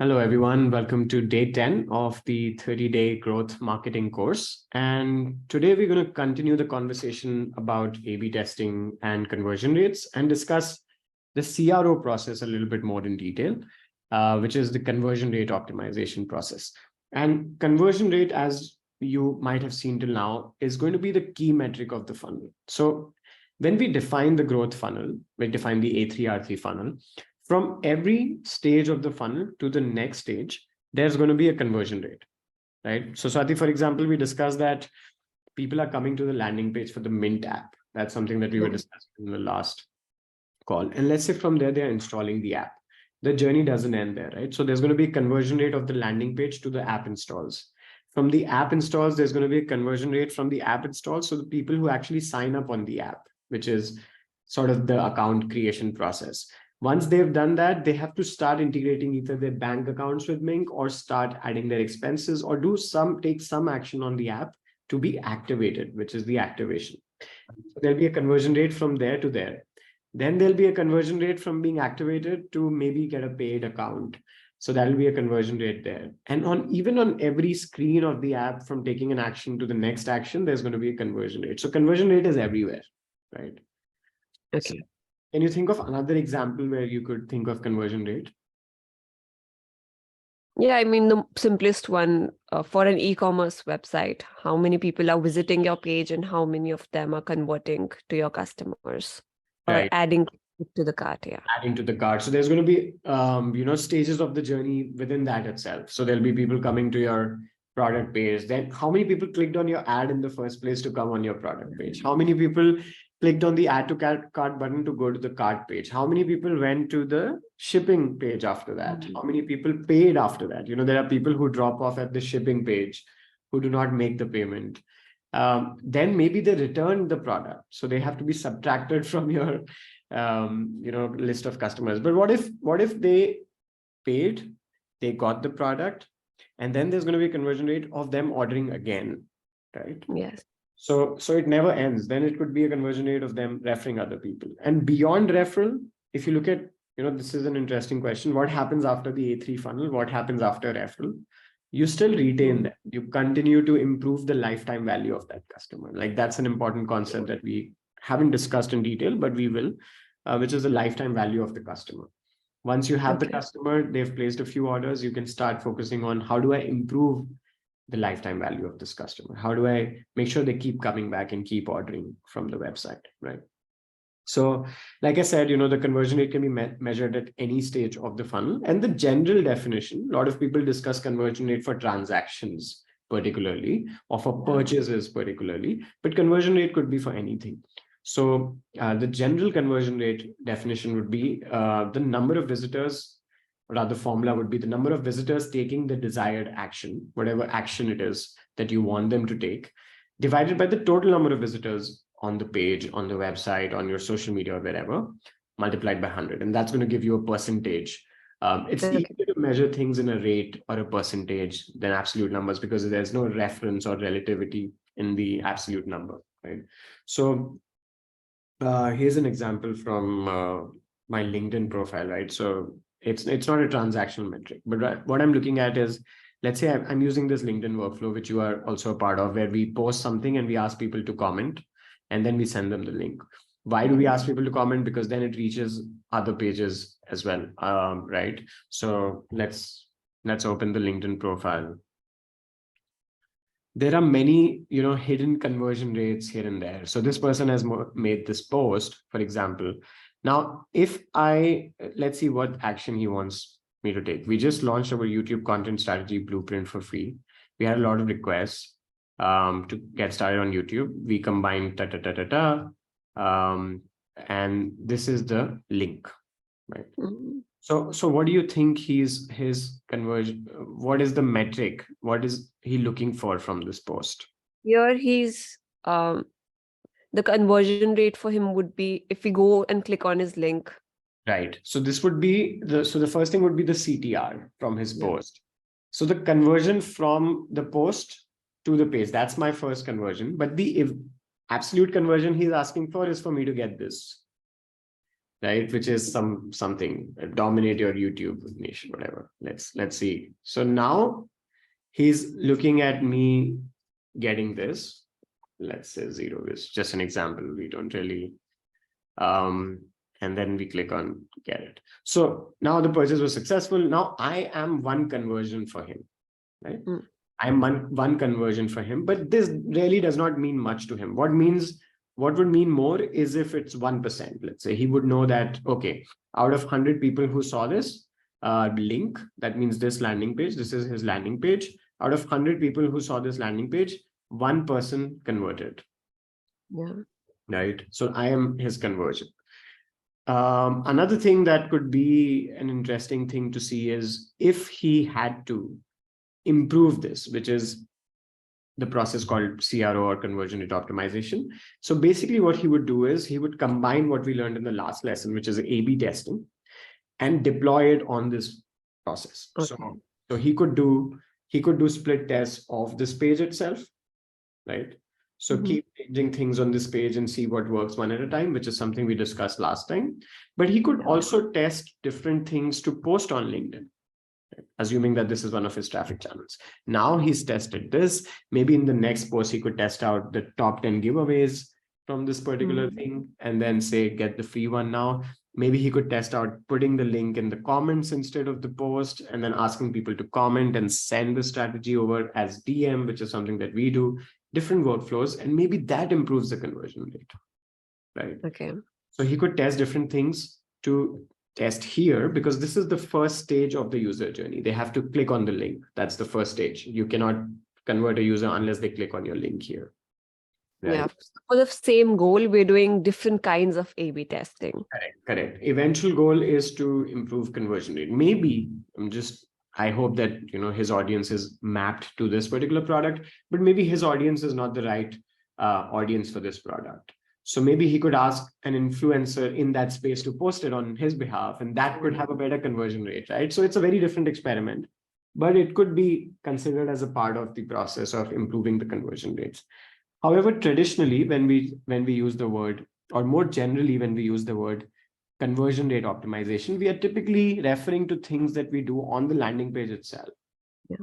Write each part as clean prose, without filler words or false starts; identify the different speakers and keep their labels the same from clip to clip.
Speaker 1: Hello, everyone. Welcome to day 10 of the 30-day growth marketing course. And today we're going to continue the conversation about A/B testing and conversion rates and discuss the CRO process a little bit more in detail, which is the conversion rate optimization process. And conversion rate, as you might have seen till now, is going to be the key metric of the funnel. So when we define the growth funnel, we define the A3R3 funnel. From every stage of the funnel to the next stage, there's going to be a conversion rate, right? So Swati, for example, we discussed that people are coming to the landing page for the Mint app. That's something that we were discussing in the last call. And let's say from there, they're installing the app. The journey doesn't end there, right? So there's going to be a conversion rate of the landing page to the app installs. From the app installs, there's going to be a conversion rate from the app installs. So the people who actually sign up on the app, which is sort of the account creation process. Once they've done that, they have to start integrating either their bank accounts with Mink or start adding their expenses or take some action on the app to be activated, which is the activation. So there'll be a conversion rate from there to there. Then there'll be a conversion rate from being activated to maybe get a paid account. So that'll be a conversion rate there. And even on every screen of the app, from taking an action to the next action, there's going to be a conversion rate. So conversion rate is everywhere, right?
Speaker 2: Okay.
Speaker 1: So, can you think of another example where you could think of conversion rate?
Speaker 2: Yeah, I mean, the simplest one for an e-commerce website, how many people are visiting your page and how many of them are converting to your customers or adding to the cart? Yeah.
Speaker 1: Adding to the cart. So there's going to be, stages of the journey within that itself. So there'll be people coming to your product page. Then how many people clicked on your ad in the first place to come on your product page? How many people clicked on the add to cart button to go to the cart page? How many people went to the shipping page after that? How many people paid after that? There are people who drop off at the shipping page who do not make the payment. Then maybe they return the product. So they have to be subtracted from your list of customers. But what if they paid, they got the product, and then there's going to be a conversion rate of them ordering again, right?
Speaker 2: Yes.
Speaker 1: So it never ends. Then it could be a conversion rate of them referring other people. And beyond referral, if you look at, this is an interesting question. What happens after the A3 funnel? What happens after referral? You still retain them. You continue to improve the lifetime value of that customer. Like, that's an important concept that we haven't discussed in detail, but we will, which is the lifetime value of the customer. Once you have the customer, they've placed a few orders, you can start focusing on how do I improve the lifetime value of this customer? How do I make sure they keep coming back and keep ordering from the website, right? So like I said, the conversion rate can be measured at any stage of the funnel. And the general definition, a lot of people discuss conversion rate for transactions particularly, or for purchases particularly, but conversion rate could be for anything. So the general conversion rate definition would be the number of visitors, or rather formula would be the number of visitors taking the desired action, whatever action it is that you want them to take, divided by the total number of visitors on the page, on the website, on your social media, or wherever, multiplied by 100. And that's going to give you a percentage. It's easier to measure things in a rate or a percentage than absolute numbers, because there's no reference or relativity in the absolute number, right? So here's an example from my LinkedIn profile, right? So it's not a transactional metric, but what I'm looking at is, let's say I'm using this LinkedIn workflow, which you are also a part of, where we post something and we ask people to comment, and then we send them the link. Why do we ask people to comment? Because then it reaches other pages as well, right? So let's open the LinkedIn profile. There are many, hidden conversion rates here and there. So this person has made this post, for example. Now, let's see what action he wants me to take. We just launched our YouTube content strategy blueprint for free. We had a lot of requests to get started on YouTube. We combined and this is the link, right? So what do you think his conversion, what is the metric? What is he looking for from this post?
Speaker 2: Here he's, the conversion rate for him would be, if we go and click on his link.
Speaker 1: Right. So this would be the first thing would be the CTR from his post. So the conversion from the post to the page, that's my first conversion. But the absolute conversion he's asking for is for me to get this. right? Which is something dominate your YouTube niche, whatever. Let's see. So now he's looking at me getting this. Let's say 0 is just an example. We don't really, and then we click on get it. So now the purchase was successful. Now I am one conversion for him, right? I'm one conversion for him, but this really does not mean much to him. What would mean more is if it's 1%. Let's say he would know that, okay, out of 100 people who saw this link, that means this landing page, this is his landing page. Out of 100 people who saw this landing page, 1 person converted.
Speaker 2: Yeah.
Speaker 1: Right. So I am his conversion. Another thing that could be an interesting thing to see is if he had to improve this, which is the process called CRO or conversion rate optimization. So basically what he would do is he would combine what we learned in the last lesson, which is A/B testing, and deploy it on this process.
Speaker 2: Okay.
Speaker 1: So he could do split tests of this page itself, right? So keep changing things on this page and see what works one at a time, which is something we discussed last time. But he could also test different things to post on LinkedIn, assuming that this is one of his traffic channels. Now he's tested this. Maybe in the next post, he could test out the top 10 giveaways from this particular thing and then say, get the free one now. Maybe he could test out putting the link in the comments instead of the post and then asking people to comment and send the strategy over as DM, which is something that we do, different workflows, and maybe that improves the conversion rate, right?
Speaker 2: Okay.
Speaker 1: So he could test different things to test here, because this is the first stage of the user journey. They have to click on the link. That's the first stage. You cannot convert a user unless they click on your link here. Right?
Speaker 2: Yeah. For the same goal, we're doing different kinds of A/B testing.
Speaker 1: Correct. Eventual goal is to improve conversion rate. Maybe I hope that, his audience is mapped to this particular product, but maybe his audience is not the right audience for this product. So maybe he could ask an influencer in that space to post it on his behalf, and that could have a better conversion rate, right? So it's a very different experiment, but it could be considered as a part of the process of improving the conversion rates. However, traditionally, when we use the word, or more generally, when we use the word conversion rate optimization, we are typically referring to things that we do on the landing page itself.
Speaker 2: Yeah.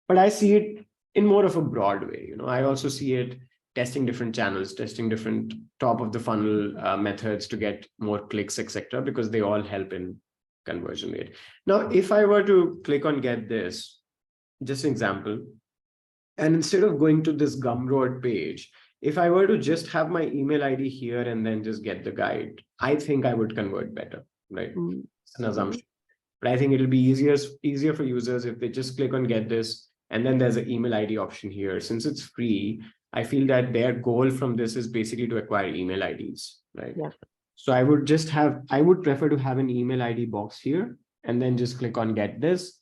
Speaker 1: But I see it in more of a broad way. I also see it testing different channels, testing different top of the funnel methods to get more clicks, etc., because they all help in conversion rate. Now, if I were to click on get this, just an example, and instead of going to this Gumroad page, if I were to just have my email ID here and then just get the guide, I think I would convert better, right? It's an assumption. But I think it'll be easier for users if they just click on get this, and then there's an email ID option here. Since it's free, I feel that their goal from this is basically to acquire email IDs, right?
Speaker 2: Yeah.
Speaker 1: So I would prefer to have an email ID box here and then just click on get this.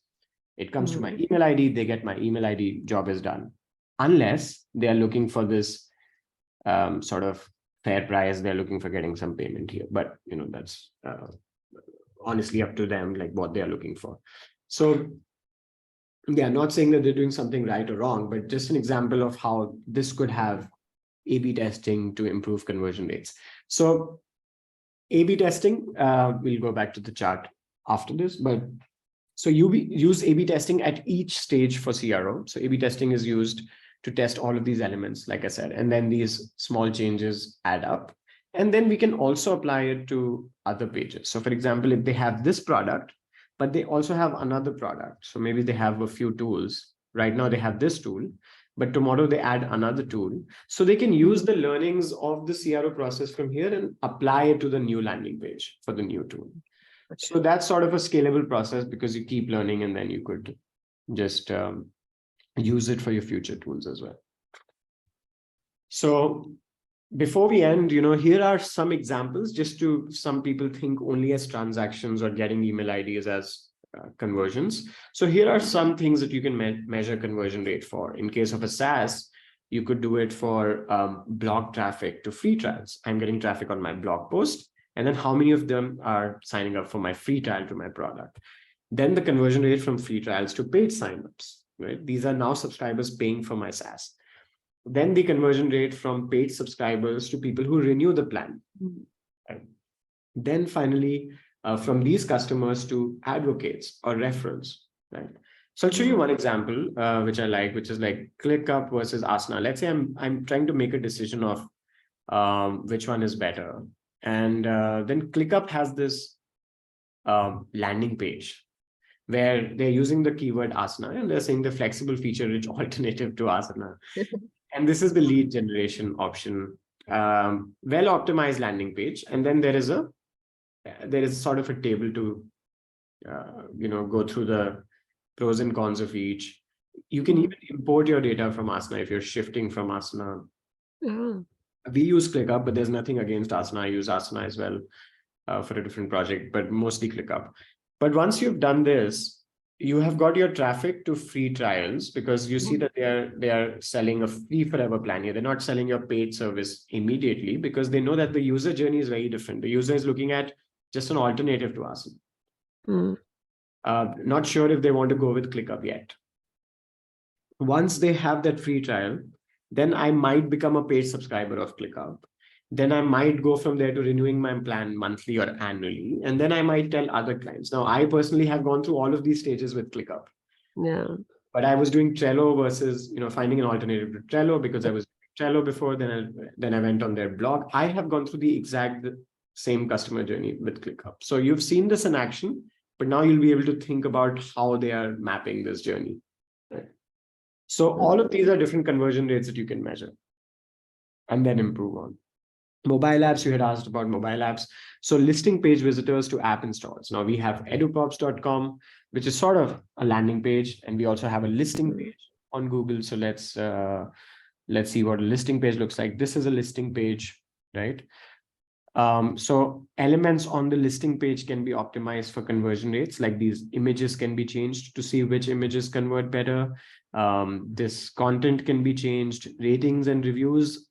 Speaker 1: It comes to my email ID, they get my email ID, job is done. Unless they are looking for this sort of fair price, they're looking for getting some payment here. But, that's honestly up to them, like what they are looking for. So yeah, not saying that they're doing something right or wrong, but just an example of how this could have A/B testing to improve conversion rates. So A/B testing, we'll go back to the chart after this, but so you use A/B testing at each stage for CRO. So A/B testing is used to test all of these elements, like I said, and then these small changes add up. And then we can also apply it to other pages. So for example, if they have this product, but they also have another product, so maybe they have a few tools. Right now they have this tool, but tomorrow they add another tool. So they can use the learnings of the CRO process from here and apply it to the new landing page for the new tool. Okay. So that's sort of a scalable process because you keep learning and then you could just use it for your future tools as well. So before we end, here are some examples, just to some people think only as transactions or getting email IDs as conversions. So here are some things that you can measure conversion rate for. In case of a SaaS, you could do it for blog traffic to free trials. I'm getting traffic on my blog post, and then how many of them are signing up for my free trial to my product. Then the conversion rate from free trials to paid signups, right? These are now subscribers paying for my SaaS. Then the conversion rate from paid subscribers to people who renew the plan. Right? Then finally, from these customers to advocates or referrals, right? So I'll show you one example, which I like, which is like ClickUp versus Asana. Let's say I'm trying to make a decision of which one is better. And then ClickUp has this landing page where they're using the keyword Asana and they're saying the flexible feature-rich alternative to Asana. And this is the lead generation option, well-optimized landing page. And then there is sort of a table to, go through the pros and cons of each. You can even import your data from Asana if you're shifting from Asana. We use ClickUp, but there's nothing against Asana. I use Asana as well for a different project, but mostly ClickUp. But once you've done this, you have got your traffic to free trials, because you see that they are selling a free forever plan here. They're not selling your paid service immediately, because they know that the user journey is very different. The user is looking at just an alternative to Asana. Not sure if they want to go with ClickUp yet. Once they have that free trial, then I might become a paid subscriber of ClickUp. Then I might go from there to renewing my plan monthly or annually. And then I might tell other clients. Now, I personally have gone through all of these stages with ClickUp.
Speaker 2: Yeah.
Speaker 1: But I was doing Trello versus, finding an alternative to Trello, because I was Trello before, then I went on their blog. I have gone through the exact same customer journey with ClickUp. So you've seen this in action, but now you'll be able to think about how they are mapping this journey. Right? So all of these are different conversion rates that you can measure and then improve on. Mobile apps, you had asked about mobile apps. So listing page visitors to app installs. Now we have edupops.com, which is sort of a landing page. And we also have a listing page on Google. So let's see what a listing page looks like. This is a listing page, right? So elements on the listing page can be optimized for conversion rates. Like these images can be changed to see which images convert better. This content can be changed. Ratings and reviews,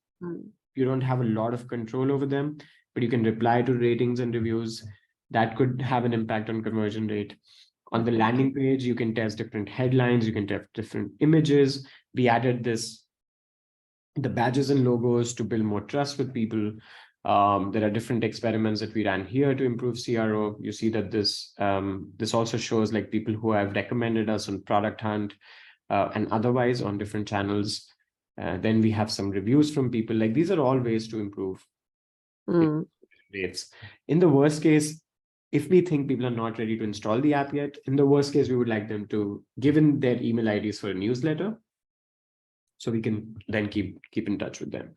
Speaker 1: you don't have a lot of control over them, but you can reply to ratings and reviews. That could have an impact on conversion rate. On the landing page, you can test different headlines. You can test different images. We added the badges and logos to build more trust with people. There are different experiments that we ran here to improve CRO. You see that this also shows like people who have recommended us on Product Hunt and otherwise on different channels. Then we have some reviews from people. Like these are all ways to improve rates. In the worst case, if we think people are not ready to install the app yet, in the worst case, we would like them to give in their email IDs for a newsletter, so we can then keep in touch with them.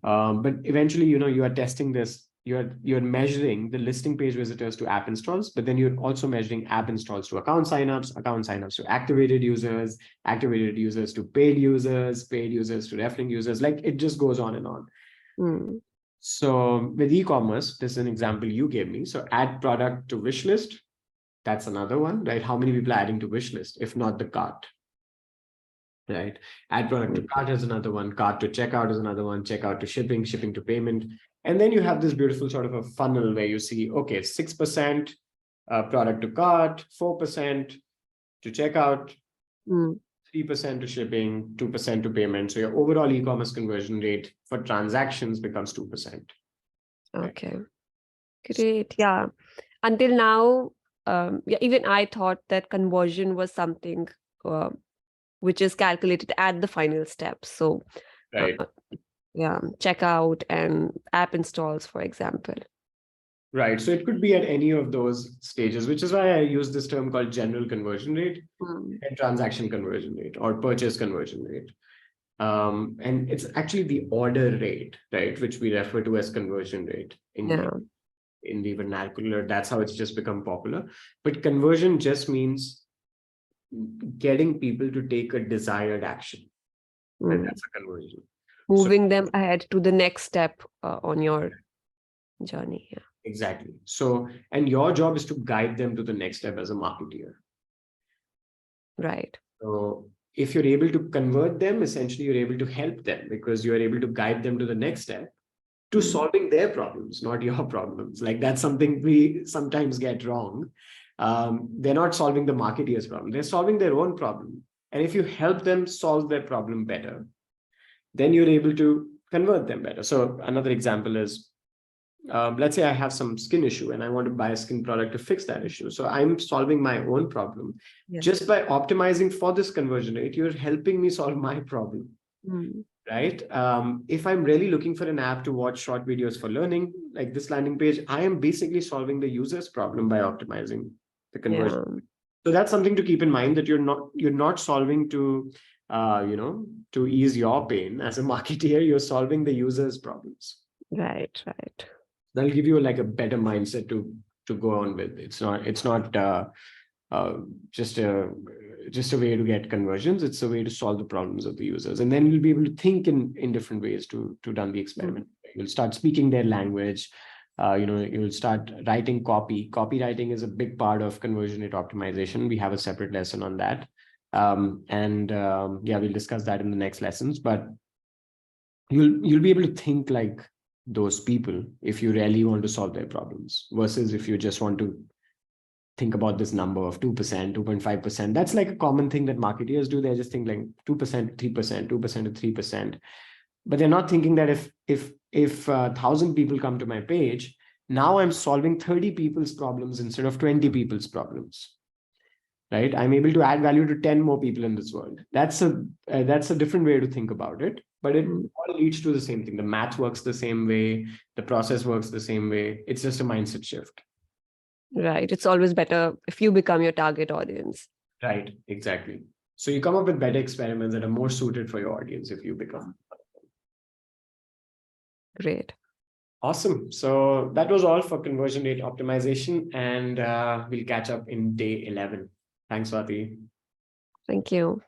Speaker 1: But eventually, you are testing this. You're measuring the listing page visitors to app installs, but then you're also measuring app installs to account signups to activated users to paid users to referring users. Like it just goes on and on. So with e-commerce, this is an example you gave me. So add product to wish list. That's another one, right? How many people are adding to wish list, if not the cart? Right? Add product to cart is another one. Cart to checkout is another one. Checkout to shipping to payment. And then you have this beautiful sort of a funnel where you see, okay, 6% product to cart, 4% to checkout, 3% to shipping, 2% to payment. So your overall e-commerce conversion rate for transactions becomes 2%.
Speaker 2: Okay, great. Yeah. Until now, even I thought that conversion was something which is calculated at the final step. So
Speaker 1: right.
Speaker 2: Checkout and app installs, for example.
Speaker 1: Right. So it could be at any of those stages, which is why I use this term called general conversion rate and transaction conversion rate or purchase conversion rate. And it's actually the order rate, right, which we refer to as conversion rate in the vernacular. That's how it's just become popular. But conversion just means getting people to take a desired action. And that's a conversion.
Speaker 2: Moving them ahead to the next step on your journey. Yeah.
Speaker 1: Exactly. So, and your job is to guide them to the next step as a marketeer.
Speaker 2: Right.
Speaker 1: So if you're able to convert them, essentially you're able to help them because you're able to guide them to the next step to solving their problems, not your problems. Like that's something we sometimes get wrong. They're not solving the marketeer's problem. They're solving their own problem. And if you help them solve their problem better, then you're able to convert them better. So another example is let's say I have some skin issue and I want to buy a skin product to fix that issue. So I'm solving my own problem.
Speaker 2: Yes.
Speaker 1: Just by optimizing for this conversion rate, you're helping me solve my problem. Right? If I'm really looking for an app to watch short videos for learning, like this landing page, I am basically solving the user's problem by optimizing the conversion.
Speaker 2: Yeah.
Speaker 1: So that's something to keep in mind, that you're not solving to to ease your pain as a marketeer. You're solving the user's problems.
Speaker 2: Right.
Speaker 1: That'll give you like a better mindset to go on with. It's not just a way to get conversions. It's a way to solve the problems of the users, and then you'll be able to think in different ways to run the experiment. You'll start speaking their language. You'll start writing copy. Copywriting is a big part of conversion rate optimization. We have a separate lesson on that, yeah, we'll discuss that in the next lessons. But you'll be able to think like those people if you really want to solve their problems, versus if you just want to think about this number of 2%, 2.5%. That's like a common thing that marketeers do. They just think like 2%, 3%, 2% to 3%. But they're not thinking that if 1,000 people come to my page, now I'm solving 30 people's problems instead of 20 people's problems. Right? I'm able to add value to 10 more people in this world. That's a different way to think about it, but it all leads to the same thing. The math works the same way. The process works the same way. It's just a mindset shift.
Speaker 2: Right. It's always better if you become your target audience.
Speaker 1: Right. Exactly. So you come up with better experiments that are more suited for your audience if you become.
Speaker 2: Great.
Speaker 1: Awesome. So that was all for conversion rate optimization, and we'll catch up in day 11. Thanks, Swati.
Speaker 2: Thank you.